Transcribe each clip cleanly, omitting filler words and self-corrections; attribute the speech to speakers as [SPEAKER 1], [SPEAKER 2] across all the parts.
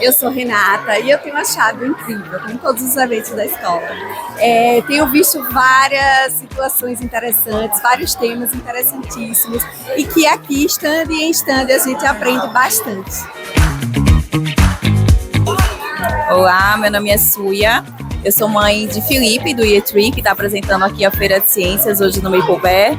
[SPEAKER 1] Eu sou Renata e eu tenho achado incrível em todos os eventos da escola. Tenho visto várias situações interessantes, vários temas interessantíssimos e que aqui, estando e em stand, a gente aprende bastante.
[SPEAKER 2] Olá, meu nome é Suia, eu sou mãe de Felipe, do Year 3, que está apresentando aqui a Feira de Ciências hoje no Maple Bear.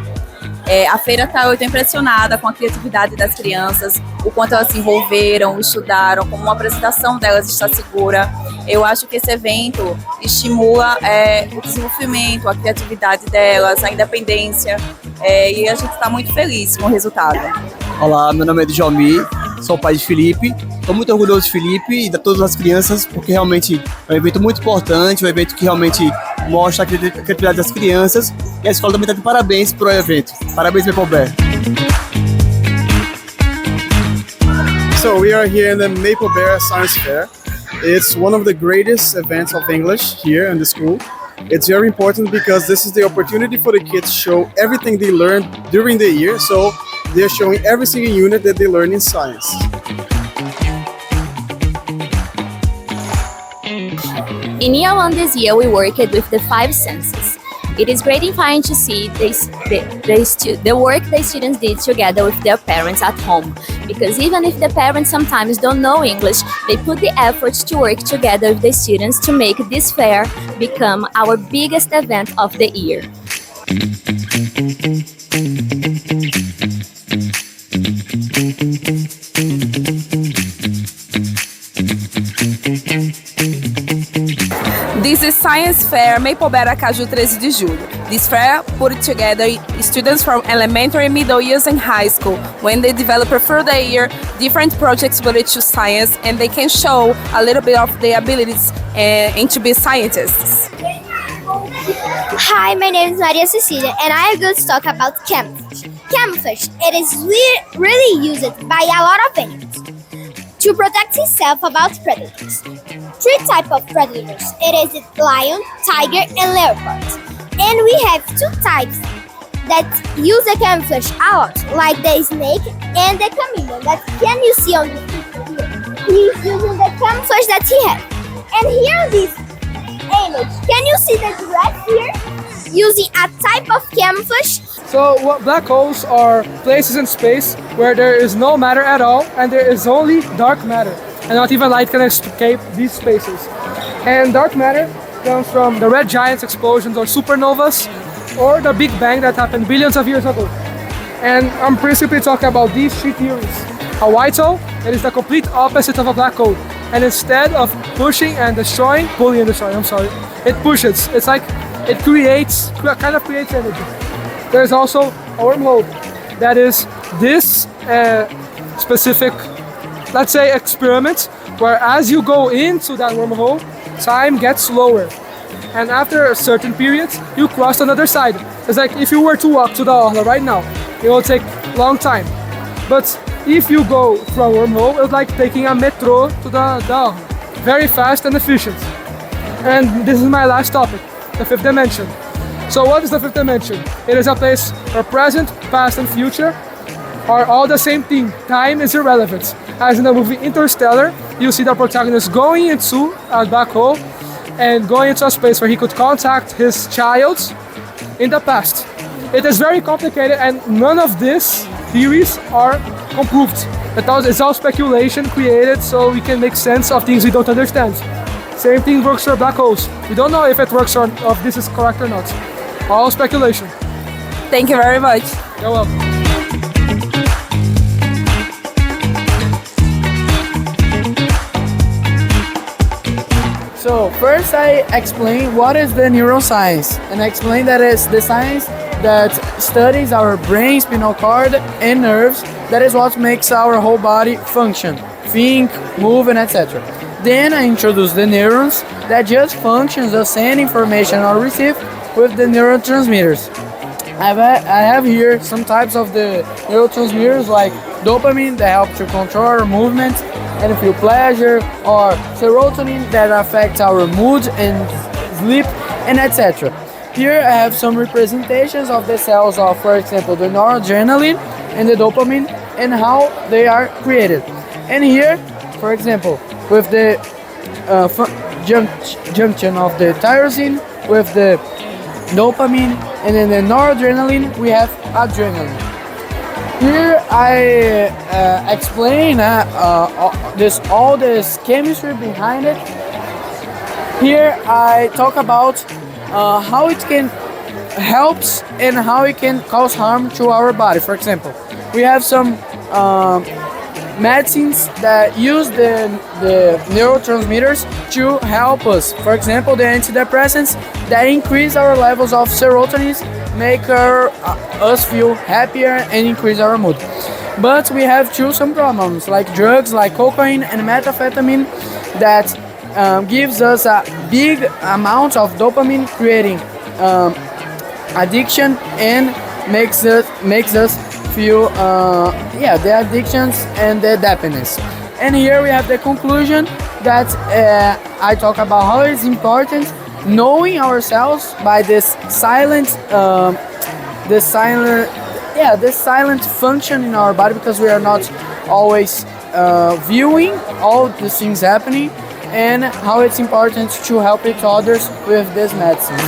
[SPEAKER 2] A feira eu estou impressionada com a criatividade das crianças, o quanto elas se envolveram, estudaram, como uma apresentação delas está segura. Eu acho que esse evento estimula o desenvolvimento, a criatividade delas, a independência, e a gente está muito feliz com o resultado.
[SPEAKER 3] Olá, meu nome é Djalmi, sou o pai de Felipe. Estou muito orgulhoso de Felipe e de todas as crianças, porque realmente é um evento muito importante, um evento que realmente mostra a criatividade das crianças. E a escola também está de parabéns para o evento. Parabéns, Maple Bear.
[SPEAKER 4] So we are here in the Maple Bear Science Fair. It's one of the greatest events of English here in the school. It's very important because this is the opportunity for the kids to show everything they learned during the year. So they're showing every single unit that they learn in science.
[SPEAKER 5] In year 1 this year, we worked with the 5 senses. It is gratifying to see the work the students did together with their parents at home, because even if the parents sometimes don't know English, they put the effort to work together with the students to make this fair become our biggest event of the year.
[SPEAKER 2] This is Science Fair Maple Bear Aracaju 13 de Julho. This fair put together students from elementary, middle years and high school when they develop through the year different projects related to science, and they can show a little bit of their abilities and to be scientists.
[SPEAKER 6] Hi, my name is Maria Cecilia and I am going to talk about camouflage. Camouflage, it is really used by a lot of animals to protect itself about predators. 3 types of predators. It is the lion, tiger, and leopard. And we have 2 types that use the camouflage a lot, like the snake and the chameleon. That can you see on the picture here? He's using the camouflage that he has. And here in this image, can you see the giraffe here? Using a type of camouflage.
[SPEAKER 7] So black holes are places in space where there is no matter at all and there is only dark matter, and not even light can escape these spaces. And dark matter comes from the red giant explosions or supernovas, or the Big Bang that happened billions of years ago. And I'm principally talking about these 3 theories. A white hole, it is the complete opposite of a black hole, and instead of pushing and destroying, pulling and destroying, it pushes. It's like it creates energy. There's also a wormhole, that is this specific, let's say, experiment where as you go into that wormhole, time gets slower, and after a certain period you cross another side. It's like if you were to walk to the Orla right now, it will take a long time, but if you go through a wormhole, it's like taking a metro to the Orla, very fast and efficient. And this is my last topic, the 5th dimension. So what is the 5th dimension? It is a place where present, past and future are all the same thing. Time is irrelevant. As in the movie Interstellar, you see the protagonist going into a black hole and going into a space where he could contact his child in the past. It is very complicated and none of these theories are proved. It's all speculation created so we can make sense of things we don't understand. Same thing works for black holes. We don't know if it works or if this is correct or not. All speculation.
[SPEAKER 2] Thank you very much.
[SPEAKER 7] You're welcome.
[SPEAKER 8] So first I explain what is the neuroscience, and I explain that it's the science that studies our brain, spinal cord and nerves. That is what makes our whole body function, think, move and etc. Then I introduce the neurons that just functions to send information or receive with the neurotransmitters. I have here some types of the neurotransmitters like dopamine that help to control our movement and feel pleasure, or serotonin that affects our mood and sleep and etc. Here I have some representations of the cells of, for example, the noradrenaline and the dopamine and how they are created. And here, for example, with the junction of the tyrosine with the dopamine, and then the noradrenaline we have adrenaline. Here I explain all this chemistry behind it. Here I talk about how it can helps and how it can cause harm to our body. For example, we have some medicines that use the neurotransmitters to help us. For example, the antidepressants that increase our levels of serotonin, make us feel happier and increase our mood. But we have too some problems like drugs like cocaine and methamphetamine that gives us a big amount of dopamine, creating addiction and makes us feel the addictions and the dependence. And here we have the conclusion that I talk about how it's important knowing ourselves by this silent function in our body, because we are not always viewing all the things happening, and how it's important to help each others with this medicine.